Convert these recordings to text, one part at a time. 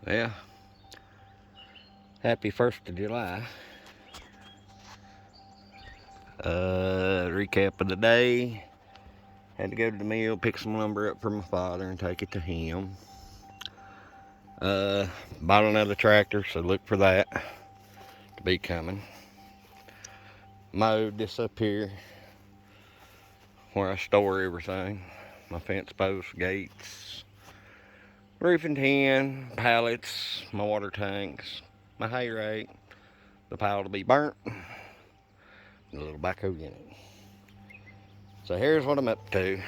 Well, happy 1st of July. Recap of the day. Had to go to the mill, pick some lumber up for my father and take it to him. Bought another tractor, so look for that to be coming. Mowed this up here where I store everything. My fence posts, gates, roofing tin, pallets, my water tanks, my hay rake, the pile to be burnt, and a little backhoe unit. So here's what I'm up to.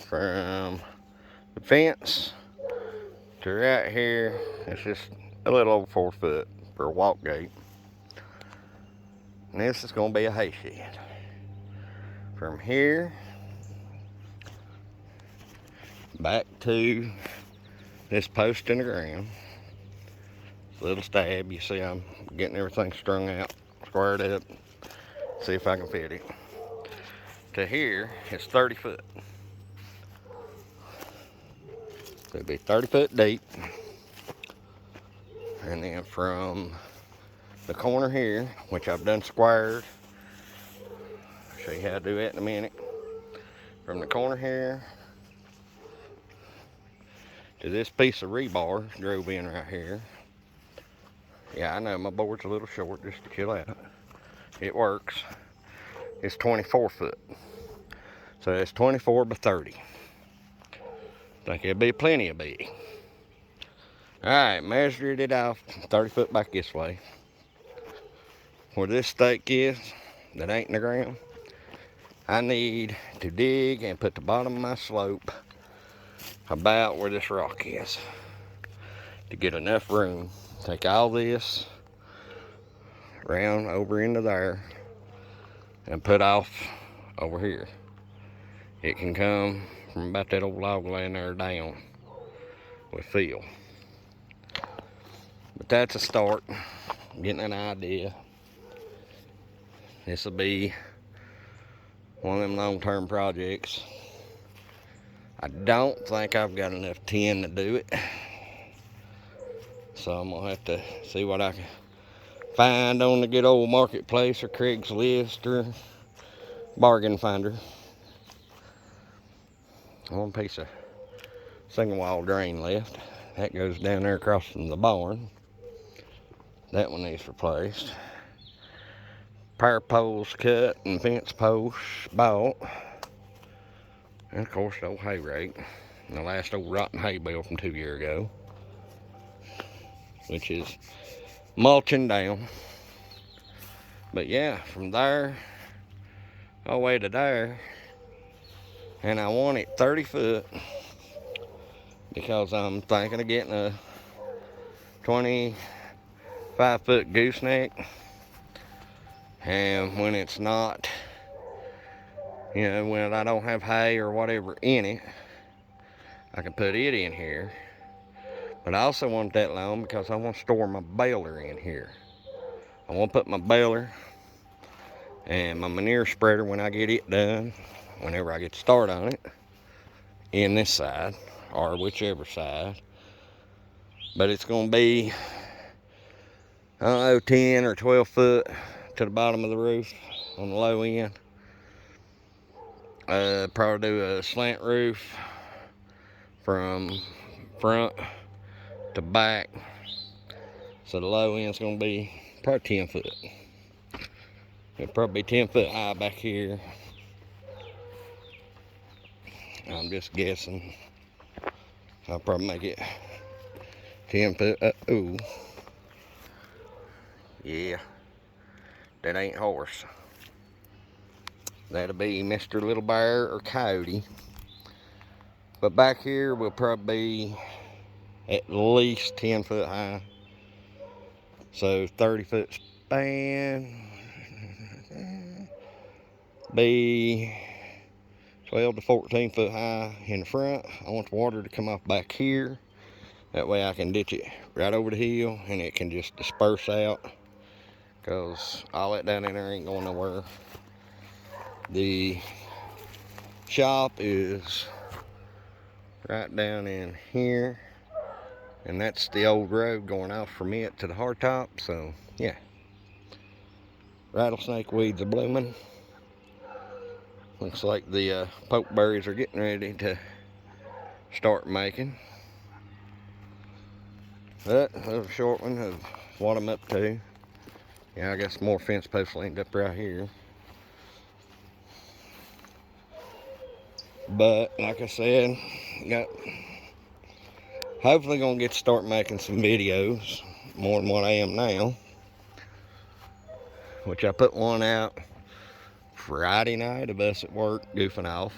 From the fence to right here, it's just a little over 4 foot for a walk gate. And this is going to be a hay shed. From here back to this post in the ground, little stab. You see I'm getting everything strung out, squared up, see if I can fit it. To here, it's 30 foot. So it'll be 30 foot deep. And then from the corner here, which I've done squared, I'll show you how to do that in a minute. From the corner here to this piece of rebar drove in right here. Yeah, I know my board's a little short, just to chill out. It works. It's 24 foot. So it's 24 by 30. Think it'd be plenty of big. Alright, measured it off 30 foot back this way. Where this stake is, that ain't in the ground, I need to dig and put the bottom of my slope about where this rock is to get enough room. Take all this round over into there and put off over here. It can come from about that old log laying there down with fill. But that's a start, getting an idea. This will be one of them long-term projects. I don't think I've got enough tin to do it, so I'm gonna have to see what I can find on the good old marketplace or Craigslist or bargain finder. One piece of single wall drain left. That goes down there across from the barn. That one needs replaced. Power poles cut and fence posts bought. And of course the old hay rake. And the last old rotten hay bale from 2 years ago. Which is mulching down. But yeah, from there all the way to there. And I want it 30 foot because I'm thinking of getting a 25 foot gooseneck. And when it's not, when I don't have hay or whatever in it, I can put it in here. But I also want that long because I want to store my baler in here. I want to put my baler and my manure spreader when I get it done, whenever I get to start on it, in this side or whichever side. But it's going to be, I don't know, 10 or 12 foot to the bottom of the roof on the low end. Probably do a slant roof from front to back. So the low end's going to be probably 10 foot. It'll probably be 10 foot high back here. I'm just guessing. I'll probably make it 10 foot. Ooh. Yeah. That ain't horse. That'll be Mr. Little Bear or Coyote. But back here will probably be at least 10 foot high. So 30 foot span. Be 12 to 14 foot high in the front. I want the water to come off back here. That way I can ditch it right over the hill and it can just disperse out. Because all that down in there ain't going nowhere. The shop is right down in here. And that's the old road going off from it to the hardtop. So, yeah. Rattlesnake weeds are blooming. Looks like the pokeberries are getting ready to start making. But a little short one of what I'm up to. Yeah, I got some more fence posts linked up right here. But like I said, got hopefully gonna get to start making some videos more than what I am now. Which I put one out Friday night of us at work goofing off.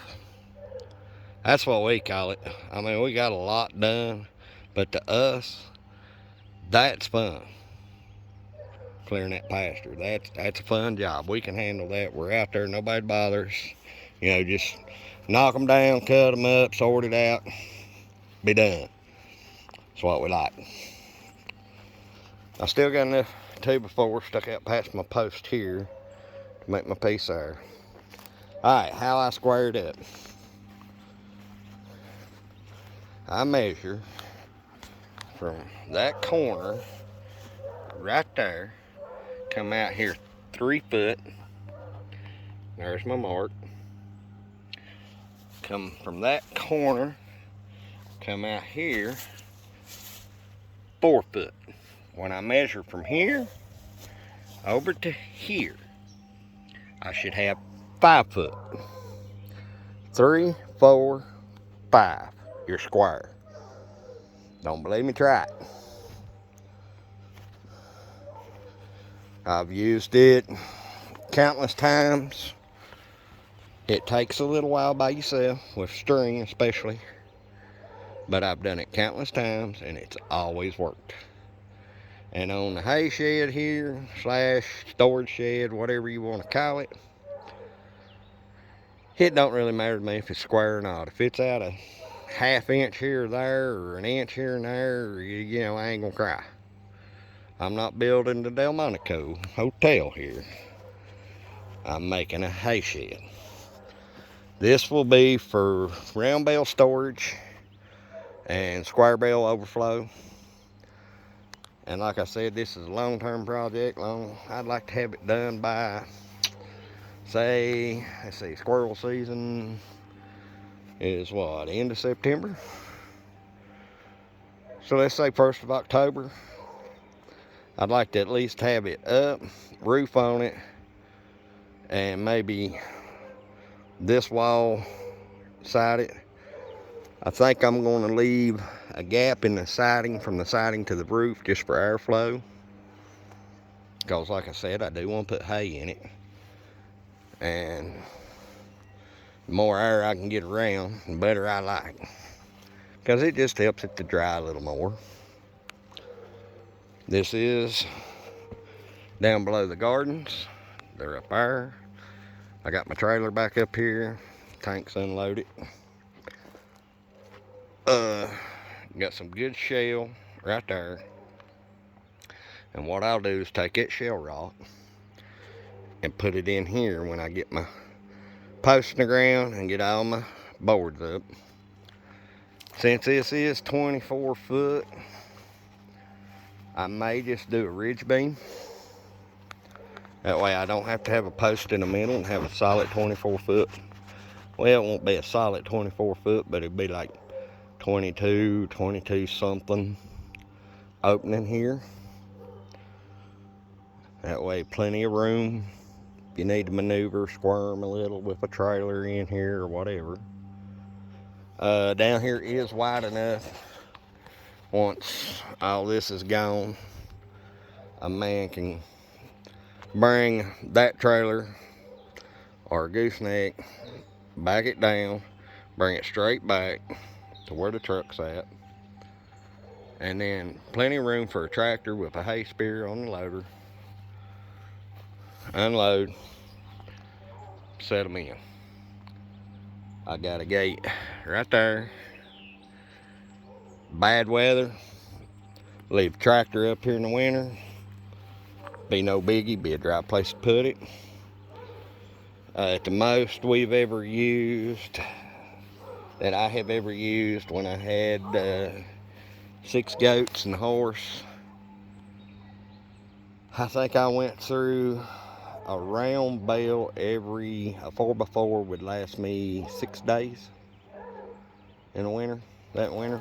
That's what we call it. I mean, we got a lot done, but to us, that's fun. Clearing that pasture, that's a fun job. We can handle that. We're out there, nobody bothers. You know, just knock them down, cut them up, sort it out, be done. That's what we like. I still got enough 2x4 stuck out past my post here to make my piece there. Alright, how I squared up. I measure from that corner right there, come out here 3 foot. There's my mark. Come from that corner, come out here 4 foot. When I measure from here over to here, I should have 5 foot. 3, 4, 5. You're square. Don't believe me? Try it. I've used it countless times. It takes a little while by yourself, with string especially. But I've done it countless times and it's always worked. And on the hay shed here, / storage shed, whatever you want to call it, it don't really matter to me if it's square or not. If it's out a ½ inch here or there, or an inch here and there, you know, I ain't gonna cry. I'm not building the Delmonico Hotel here. I'm making a hay shed. This will be for round bale storage and square bale overflow. And like I said, this is a long-term project. I'd like to have it done by, say, let's see, squirrel season is what, end of September? So let's say 1st of October. I'd like to at least have it up, roof on it, and maybe this wall sided. I think I'm going to leave a gap in the siding, from the siding to the roof, just for airflow. Because like I said, I do want to put hay in it. And the more air I can get around, the better I like. Because it just helps it to dry a little more. This is down below the gardens. They're up there. I got my trailer back up here. Tank's unloaded. Got some good shell right there. And what I'll do is take that shell rock and put it in here when I get my posts in the ground and get all my boards up. Since this is 24 foot, I may just do a ridge beam. That way I don't have to have a post in the middle and have a solid 24 foot. Well, it won't be a solid 24 foot, but it'd be like 22 something opening here. That way plenty of room if you need to maneuver, squirm a little with a trailer in here or whatever. Down here is wide enough. Once all this is gone, a man can bring that trailer or a gooseneck, back it down, bring it straight back to where the truck's at, and then plenty of room for a tractor with a hay spear on the loader. Unload, set them in. I got a gate right there. Bad weather, leave the tractor up here in the winter, be no biggie, be a dry place to put it. At the most we've ever used, that I have ever used, when I had 6 goats and a horse. I think I went through a round bale a 4x4 would last me 6 days in the winter, that winter.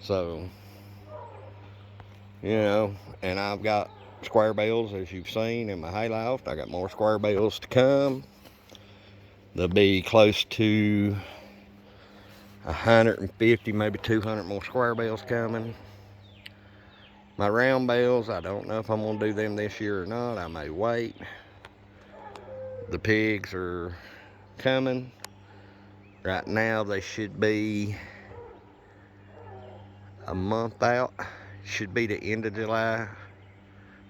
So, you know, and I've got square bales, as you've seen in my hay loft. I got more square bales to come. There'll be close to 150, maybe 200 more square bales coming. My round bales, I don't know if I'm gonna do them this year or not. I may wait. The pigs are coming. Right now they should be a month out. Should be the end of July,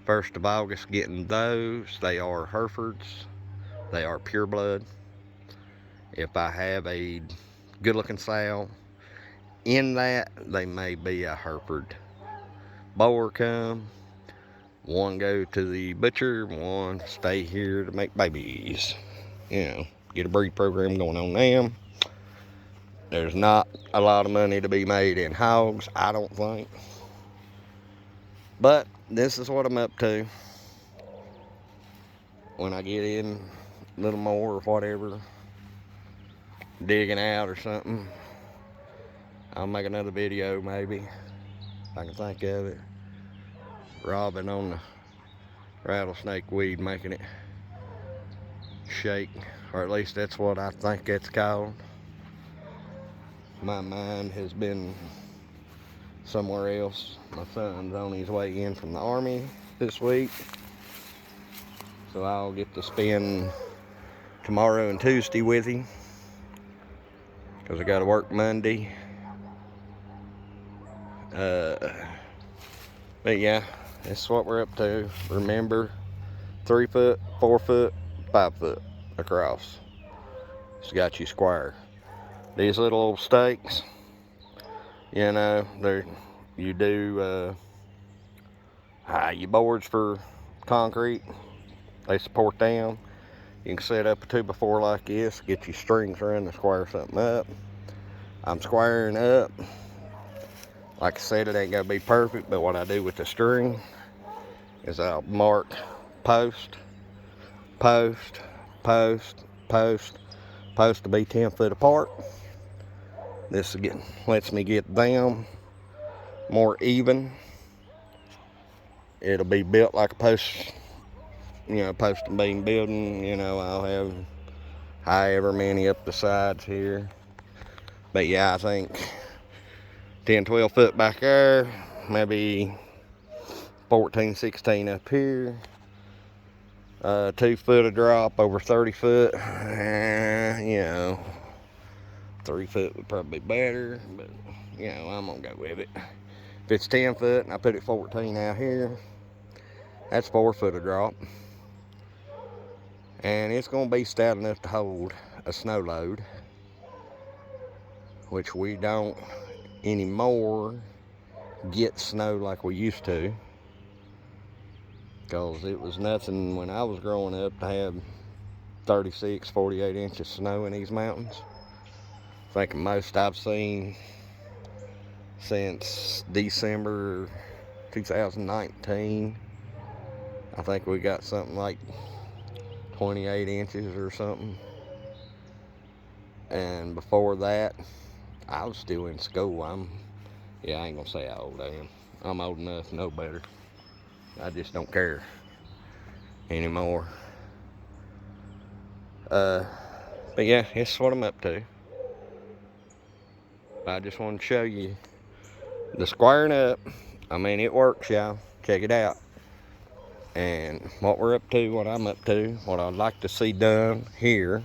1st of August getting those. They are Herefords. They are pure blood. If I have a good looking sow in that, they may be a Hereford. Boar come, one go to the butcher, one stay here to make babies. You know, get a breed program going on them. There's not a lot of money to be made in hogs, I don't think. But this is what I'm up to. When I get in a little more or whatever, digging out or something, I'll make another video maybe, if I can think of it. Robbing on the rattlesnake weed, making it shake, or at least that's what I think it's called. My mind has been somewhere else. My son's on his way in from the Army this week, so I'll get to spend tomorrow and Tuesday with him, because I got to work Monday. But yeah, that's what we're up to. Remember, 3 foot, 4 foot, 5 foot across. It's got you square. These little old stakes, you know, you do your boards for concrete. They support them. You can set up a 2x4 like this, get your strings running to square something up. I'm squaring up. Like I said, it ain't gonna be perfect, but what I do with the string is I'll mark post, post, post, post, post to be 10 foot apart. This again lets me get them more even. It'll be built like a post, you know, post and beam building. You know, I'll have however many up the sides here. But yeah, I think 10, 12 foot back there, maybe 14, 16 up here. 2 foot of drop over 30 foot. You know, 3 foot would probably be better, but you know, I'm gonna go with it. If it's 10 foot and I put it 14 out here, that's 4 foot of drop. And it's gonna be stout enough to hold a snow load, which we don't anymore get snow like we used to, because it was nothing when I was growing up to have 36, 48 inches of snow in these mountains. I think the most I've seen since December 2019, I think we got something like 28 inches or something. And before that, I was still in school. I ain't gonna say how old I am. I'm old enough to know better. I just don't care anymore. But yeah, it's what I'm up to. I just wanted to show you the squaring up. I mean, it works, y'all. Check it out. And what we're up to, what I'm up to, what I'd like to see done here,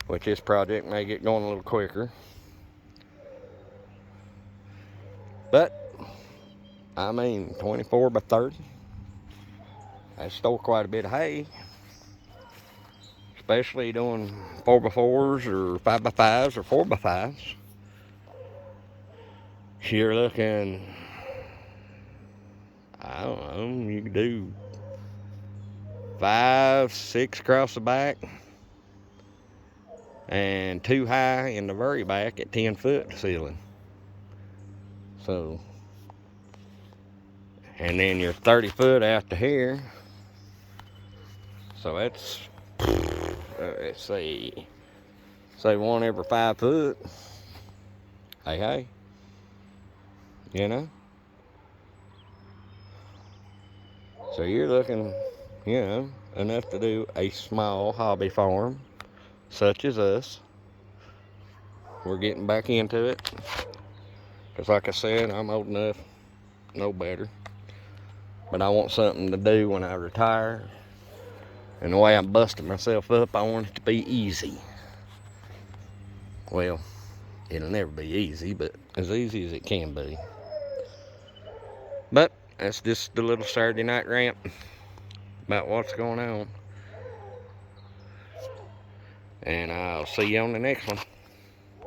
which this project may get going a little quicker. But, I mean, 24 by 30. I store quite a bit of hay. Especially doing 4x4s or 5x5s or 4x5s. You're looking, I don't know, you can do 5, 6 across the back. and 2 high in the very back at 10 foot ceiling. So, and then you're 30 foot out to here. So that's, let's see, say 1 every 5 foot. Hey, you know. So you're looking, you know, enough to do a small hobby farm, such as us. We're getting back into it. Because like I said, I'm old enough, no better. But I want something to do when I retire. And the way I'm busting myself up, I want it to be easy. Well, it'll never be easy, but as easy as it can be. But that's just the little Saturday night rant about what's going on. And I'll see you on the next one.